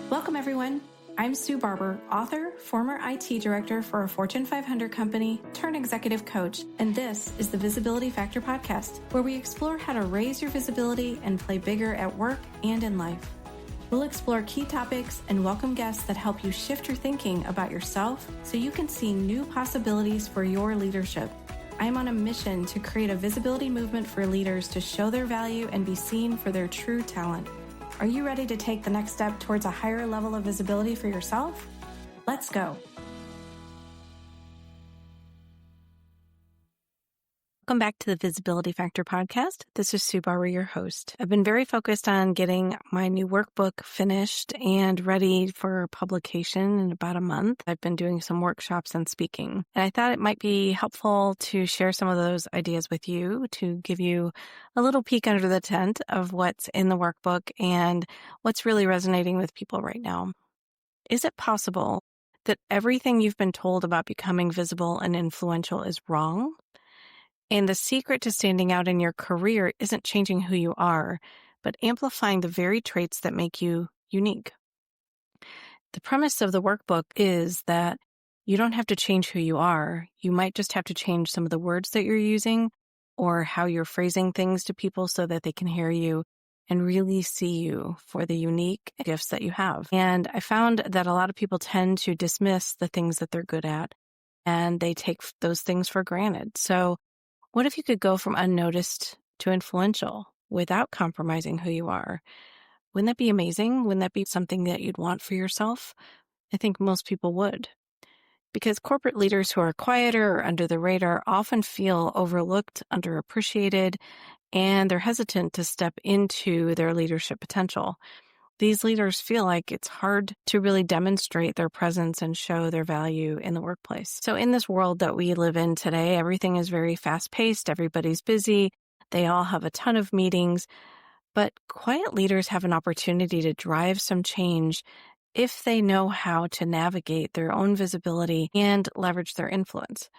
Welcome, everyone. I'm Sue Barber, author, former IT director for a Fortune 500 company, turned executive coach, and this is the Visibility Factor podcast, where we explore how to raise your visibility and play bigger at work and in life. We'll explore key topics and welcome guests that help you shift your thinking about yourself so you can see new possibilities for your leadership. I'm on a mission to create a visibility movement for leaders to show their value and be seen for their true talent. Are you ready to take the next step towards a higher level of visibility for yourself? Let's go. Welcome back to the Visibility Factor podcast. This is Sue Barber, your host. I've been very focused on getting my new workbook finished and ready for publication in about a month. I've been doing some workshops and speaking, and I thought it might be helpful to share some of those ideas with you to give you a little peek under the tent of what's in the workbook and what's really resonating with people right now. Is it possible that everything you've been told about becoming visible and influential is wrong? And the secret to standing out in your career isn't changing who you are, but amplifying the very traits that make you unique. The premise of the workbook is that you don't have to change who you are. You might just have to change some of the words that you're using or how you're phrasing things to people so that they can hear you and really see you for the unique gifts that you have. And I found that a lot of people tend to dismiss the things that they're good at, and they take those things for granted. So what if you could go from unnoticed to influential without compromising who you are? Wouldn't that be amazing? Wouldn't that be something that you'd want for yourself? I think most people would. Because corporate leaders who are quieter or under the radar often feel overlooked, underappreciated, and they're hesitant to step into their leadership potential. These leaders feel like it's hard to really demonstrate their presence and show their value in the workplace. So in this world that we live in today, everything is very fast-paced. Everybody's busy. They all have a ton of meetings. But quiet leaders have an opportunity to drive some change if they know how to navigate their own visibility and leverage their influence.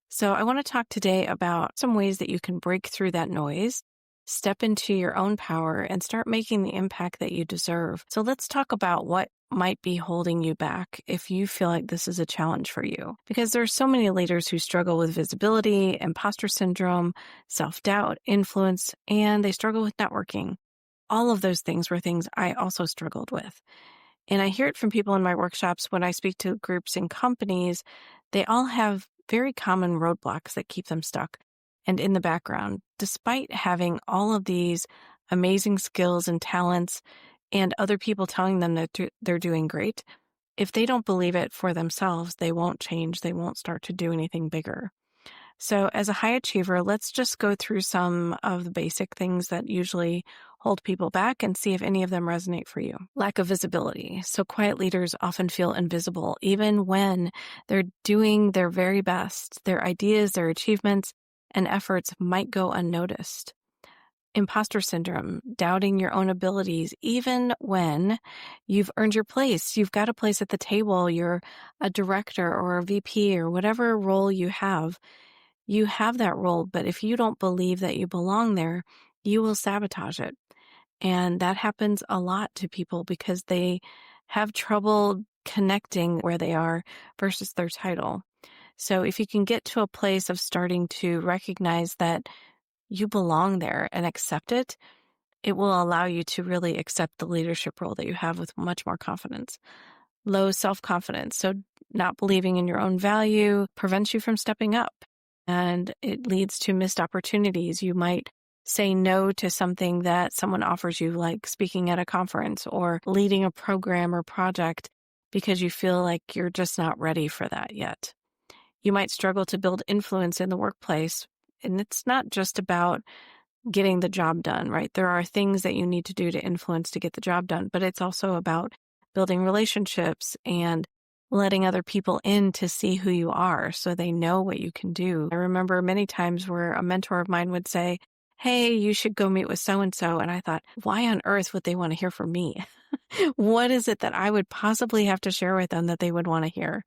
So I want to talk today about some ways that you can break through that noise, step into your own power, and start making the impact that you deserve. So let's talk about what might be holding you back if you feel like this is a challenge for you. Because there are so many leaders who struggle with visibility, imposter syndrome, self-doubt, influence, and they struggle with networking. All of those things were things I also struggled with. And I hear it from people in my workshops when I speak to groups and companies. They all have very common roadblocks that keep them stuck. And in the background, despite having all of these amazing skills and talents and other people telling them that they're doing great, if they don't believe it for themselves, they won't change. They won't start to do anything bigger. So as a high achiever, let's just go through some of the basic things that usually hold people back and see if any of them resonate for you. Lack of visibility. So quiet leaders often feel invisible, even when they're doing their very best. Their ideas, their achievements, and efforts might go unnoticed. Imposter syndrome, doubting your own abilities, even when you've earned your place. You've got a place at the table. You're a director or a VP or whatever role you have. You have that role, but if you don't believe that you belong there, you will sabotage it. And that happens a lot to people because they have trouble connecting where they are versus their title. So if you can get to a place of starting to recognize that you belong there and accept it, it will allow you to really accept the leadership role that you have with much more confidence. Low self-confidence. So not believing in your own value prevents you from stepping up, and it leads to missed opportunities. You might say no to something that someone offers you, like speaking at a conference or leading a program or project, because you feel like you're just not ready for that yet. You might struggle to build influence in the workplace. And it's not just about getting the job done, right? There are things that you need to do to influence to get the job done, but it's also about building relationships and letting other people in to see who you are so they know what you can do. I remember many times where a mentor of mine would say, hey, you should go meet with so-and-so. And I thought, why on earth would they want to hear from me? What is it that I would possibly have to share with them that they would want to hear?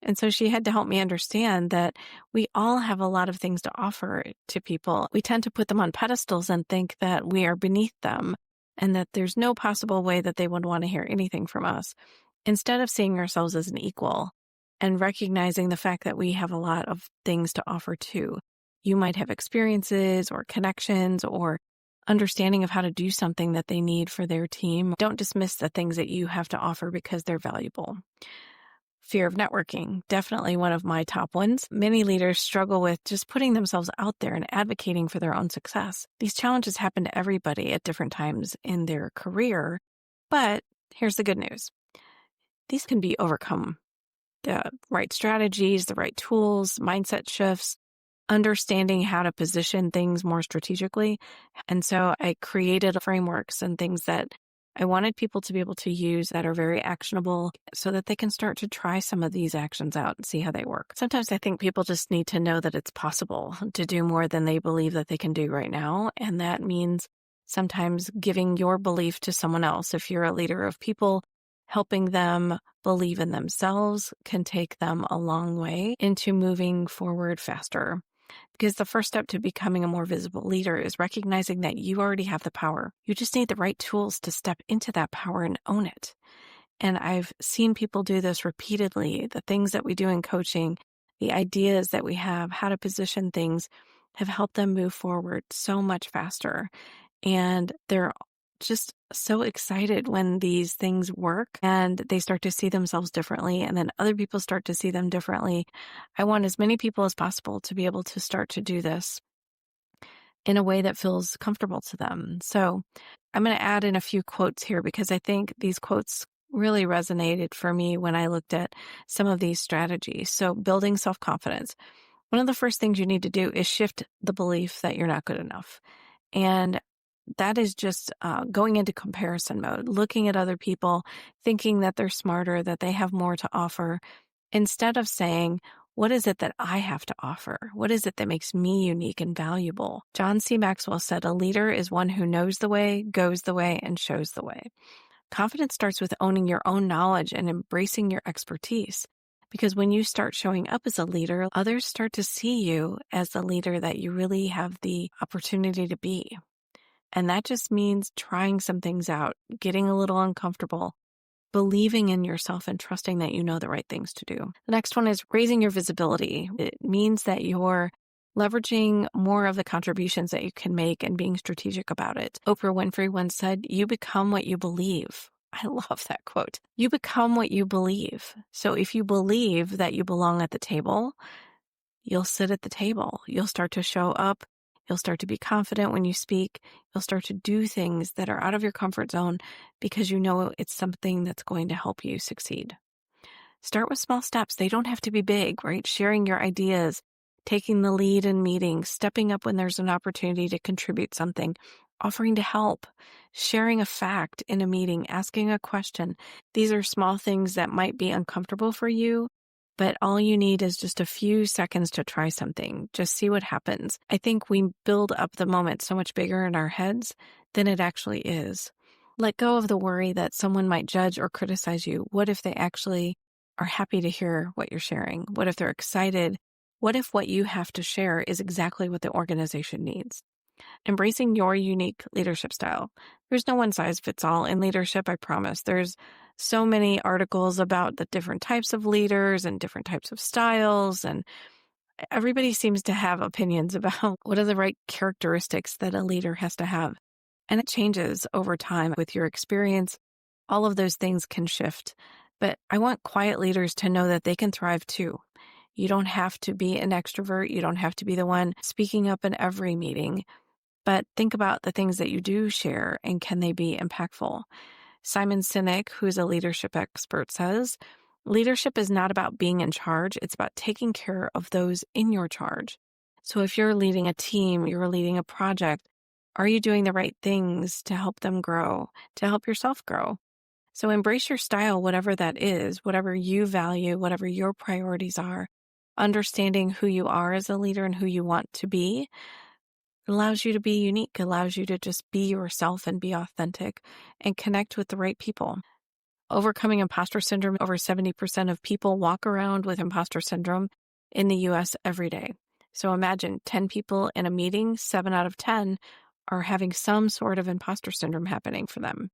And so she had to help me understand that we all have a lot of things to offer to people. We tend to put them on pedestals and think that we are beneath them and that there's no possible way that they would want to hear anything from us. Instead of seeing ourselves as an equal and recognizing the fact that we have a lot of things to offer too. You might have experiences or connections or understanding of how to do something that they need for their team. Don't dismiss the things that you have to offer because they're valuable. Fear of networking, definitely one of my top ones. Many leaders struggle with just putting themselves out there and advocating for their own success. These challenges happen to everybody at different times in their career, but here's the good news. These can be overcome. The right strategies, the right tools, mindset shifts, understanding how to position things more strategically. And so I created frameworks and things that I wanted people to be able to use that are very actionable so that they can start to try some of these actions out and see how they work. Sometimes I think people just need to know that it's possible to do more than they believe that they can do right now. And that means sometimes giving your belief to someone else. If you're a leader of people, helping them believe in themselves can take them a long way into moving forward faster. Because the first step to becoming a more visible leader is recognizing that you already have the power. You just need the right tools to step into that power and own it. And I've seen people do this repeatedly. The things that we do in coaching, the ideas that we have, how to position things have helped them move forward so much faster. And they're just so excited when these things work and they start to see themselves differently, and then other people start to see them differently. I want as many people as possible to be able to start to do this in a way that feels comfortable to them. So I'm going to add in a few quotes here because I think these quotes really resonated for me when I looked at some of these strategies. So building self-confidence. One of the first things you need to do is shift the belief that you're not good enough. And that is just going into comparison mode, looking at other people, thinking that they're smarter, that they have more to offer, instead of saying, what is it that I have to offer? What is it that makes me unique and valuable? John C. Maxwell said, a leader is one who knows the way, goes the way, and shows the way. Confidence starts with owning your own knowledge and embracing your expertise. Because when you start showing up as a leader, others start to see you as the leader that you really have the opportunity to be. And that just means trying some things out, getting a little uncomfortable, believing in yourself and trusting that you know the right things to do. The next one is raising your visibility. It means that you're leveraging more of the contributions that you can make and being strategic about it. Oprah Winfrey once said, you become what you believe. I love that quote. You become what you believe. So if you believe that you belong at the table, you'll sit at the table. You'll start to show up. You'll start to be confident when you speak. You'll start to do things that are out of your comfort zone because you know it's something that's going to help you succeed. Start with small steps. They don't have to be big, right? Sharing your ideas, taking the lead in meetings, stepping up when there's an opportunity to contribute something, offering to help, sharing a fact in a meeting, asking a question. These are small things that might be uncomfortable for you, but all you need is just a few seconds to try something. Just see what happens. I think we build up the moment so much bigger in our heads than it actually is. Let go of the worry that someone might judge or criticize you. What if they actually are happy to hear what you're sharing? What if they're excited? What if what you have to share is exactly what the organization needs? Embracing your unique leadership style. There's no one size fits all in leadership, I promise. There's so many articles about the different types of leaders and different types of styles, and everybody seems to have opinions about what are the right characteristics that a leader has to have. And it changes over time with your experience. All of those things can shift. But I want quiet leaders to know that they can thrive too. You don't have to be an extrovert. You don't have to be the one speaking up in every meeting. But think about the things that you do share and can they be impactful? Simon Sinek, who's a leadership expert, says, leadership is not about being in charge. It's about taking care of those in your charge. So if you're leading a team, you're leading a project, are you doing the right things to help them grow, to help yourself grow? So embrace your style, whatever that is, whatever you value, whatever your priorities are. Understanding who you are as a leader and who you want to be allows you to be unique, allows you to just be yourself and be authentic and connect with the right people. Overcoming imposter syndrome, over 70% of people walk around with imposter syndrome in the US every day. So imagine 10 people in a meeting, 7 out of 10 are having some sort of imposter syndrome happening for them.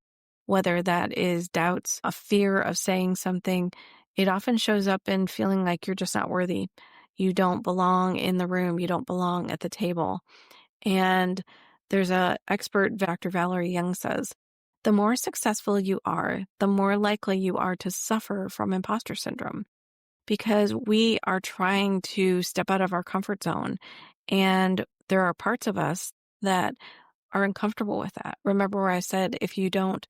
Whether that is doubts, a fear of saying something, it often shows up in feeling like you're just not worthy. You don't belong in the room. You don't belong at the table. And there's a expert, Dr. Valerie Young says, the more successful you are, the more likely you are to suffer from imposter syndrome, because we are trying to step out of our comfort zone. And there are parts of us that are uncomfortable with that. Remember where I said, if you don't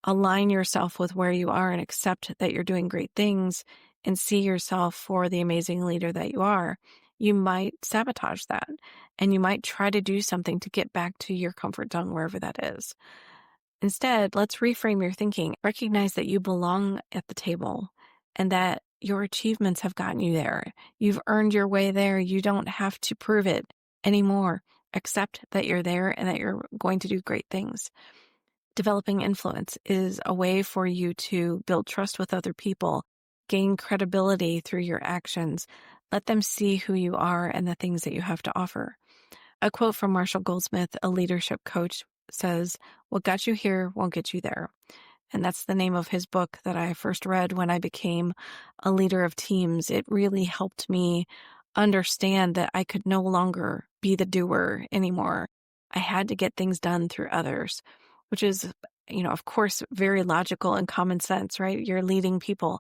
align yourself with where you are and accept that you're doing great things and see yourself for the amazing leader that you are, you might sabotage that. And you might try to do something to get back to your comfort zone, wherever that is. Instead, let's reframe your thinking. Recognize that you belong at the table and that your achievements have gotten you there. You've earned your way there. You don't have to prove it anymore. Accept that you're there and that you're going to do great things. Developing influence is a way for you to build trust with other people, gain credibility through your actions, let them see who you are and the things that you have to offer. A quote from Marshall Goldsmith, a leadership coach, says, "What got you here won't get you there." And that's the name of his book that I first read when I became a leader of teams. It really helped me understand that I could no longer be the doer anymore. I had to get things done through others, which is, of course, very logical and common sense, right? You're leading people.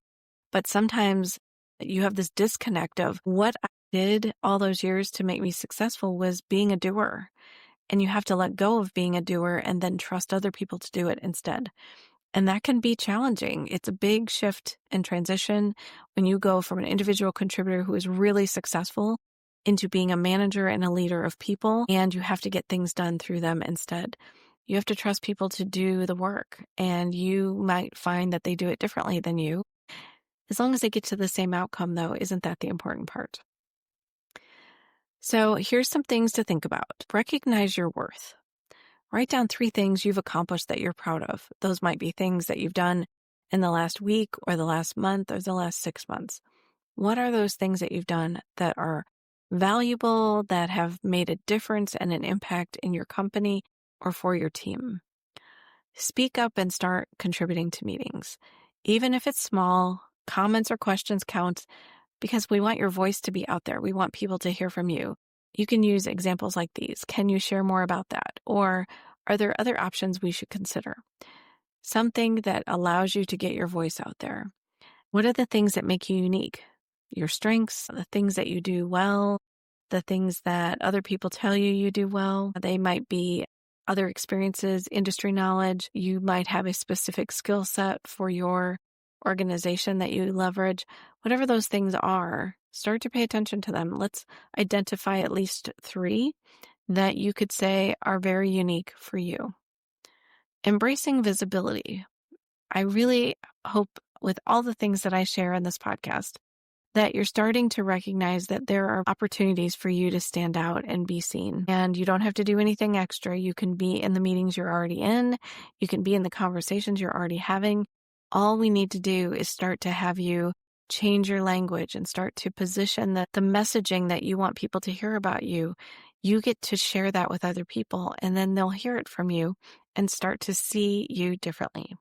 But sometimes you have this disconnect of what I did all those years to make me successful was being a doer. And you have to let go of being a doer and then trust other people to do it instead. And that can be challenging. It's a big shift and transition when you go from an individual contributor who is really successful into being a manager and a leader of people, and you have to get things done through them instead. You have to trust people to do the work, and you might find that they do it differently than you. As long as they get to the same outcome, though, isn't that the important part? So here's some things to think about. Recognize your worth. Write down 3 things you've accomplished that you're proud of. Those might be things that you've done in the last week or the last month or the last 6 months. What are those things that you've done that are valuable, that have made a difference and an impact in your company or for your team? Speak up and start contributing to meetings. Even if it's small, comments or questions count, because we want your voice to be out there. We want people to hear from you. You can use examples like these. Can you share more about that? Or are there other options we should consider? Something that allows you to get your voice out there. What are the things that make you unique? Your strengths, the things that you do well, the things that other people tell you do well. They might be other experiences, industry knowledge. You might have a specific skill set for your organization that you leverage. Whatever those things are, start to pay attention to them. Let's identify at least 3 that you could say are very unique for you. Embracing visibility. I really hope with all the things that I share in this podcast that you're starting to recognize that there are opportunities for you to stand out and be seen. And you don't have to do anything extra. You can be in the meetings you're already in. You can be in the conversations you're already having. All we need to do is start to have you change your language and start to position the messaging that you want people to hear about you. You get to share that with other people, and then they'll hear it from you and start to see you differently.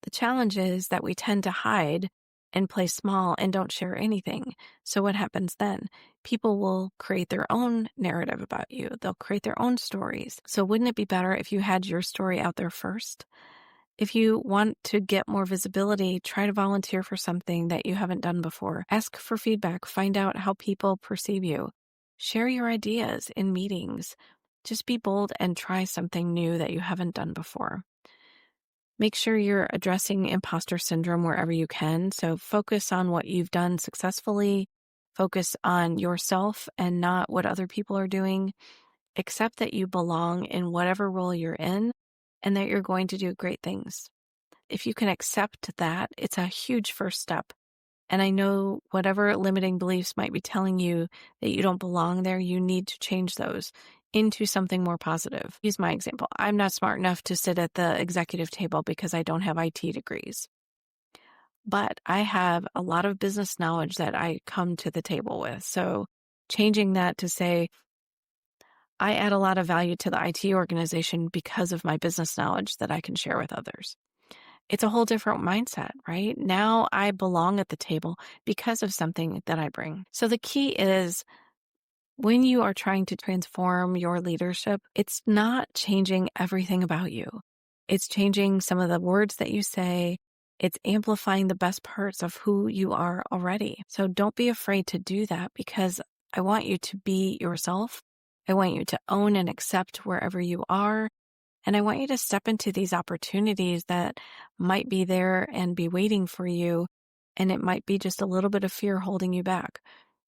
The challenge is that we tend to hide and play small and don't share anything. So what happens then? People will create their own narrative about you. They'll create their own stories. So wouldn't it be better if you had your story out there first? If you want to get more visibility, try to volunteer for something that you haven't done before. Ask for feedback. Find out how people perceive you. Share your ideas in meetings. Just be bold and try something new that you haven't done before. Make sure you're addressing imposter syndrome wherever you can. So focus on what you've done successfully. Focus on yourself and not what other people are doing. Accept that you belong in whatever role you're in and that you're going to do great things. If you can accept that, it's a huge first step. And I know whatever limiting beliefs might be telling you that you don't belong there, you need to change those into something more positive. Use my example. I'm not smart enough to sit at the executive table because I don't have IT degrees. But I have a lot of business knowledge that I come to the table with. So changing that to say, I add a lot of value to the IT organization because of my business knowledge that I can share with others. It's a whole different mindset, right? Now I belong at the table because of something that I bring. So the key is when you are trying to transform your leadership, it's not changing everything about you. It's changing some of the words that you say. It's amplifying the best parts of who you are already. So don't be afraid to do that because I want you to be yourself. I want you to own and accept wherever you are. And I want you to step into these opportunities that might be there and be waiting for you. And it might be just a little bit of fear holding you back.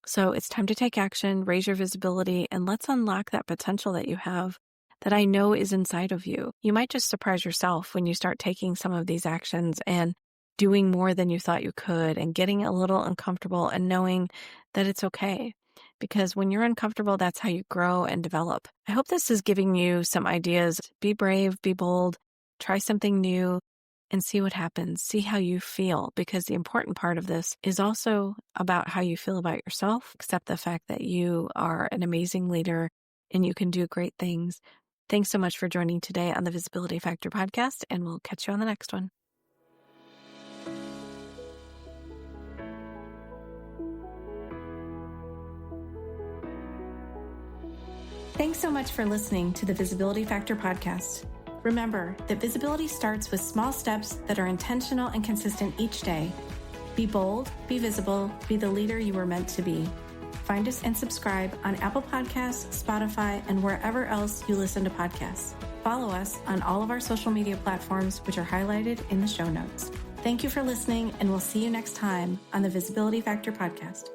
So it's time to take action, raise your visibility, and let's unlock that potential that you have that I know is inside of you. You might just surprise yourself when you start taking some of these actions and doing more than you thought you could and getting a little uncomfortable and knowing that it's okay. Because when you're uncomfortable, that's how you grow and develop. I hope this is giving you some ideas. Be brave, be bold, try something new, and see what happens. See how you feel, because the important part of this is also about how you feel about yourself. Accept the fact that you are an amazing leader and you can do great things. Thanks so much for joining today on the Visibility Factor podcast, and we'll catch you on the next one. Thanks so much for listening to the Visibility Factor podcast. Remember that visibility starts with small steps that are intentional and consistent each day. Be bold, be visible, be the leader you were meant to be. Find us and subscribe on Apple Podcasts, Spotify, and wherever else you listen to podcasts. Follow us on all of our social media platforms, which are highlighted in the show notes. Thank you for listening, and we'll see you next time on the Visibility Factor podcast.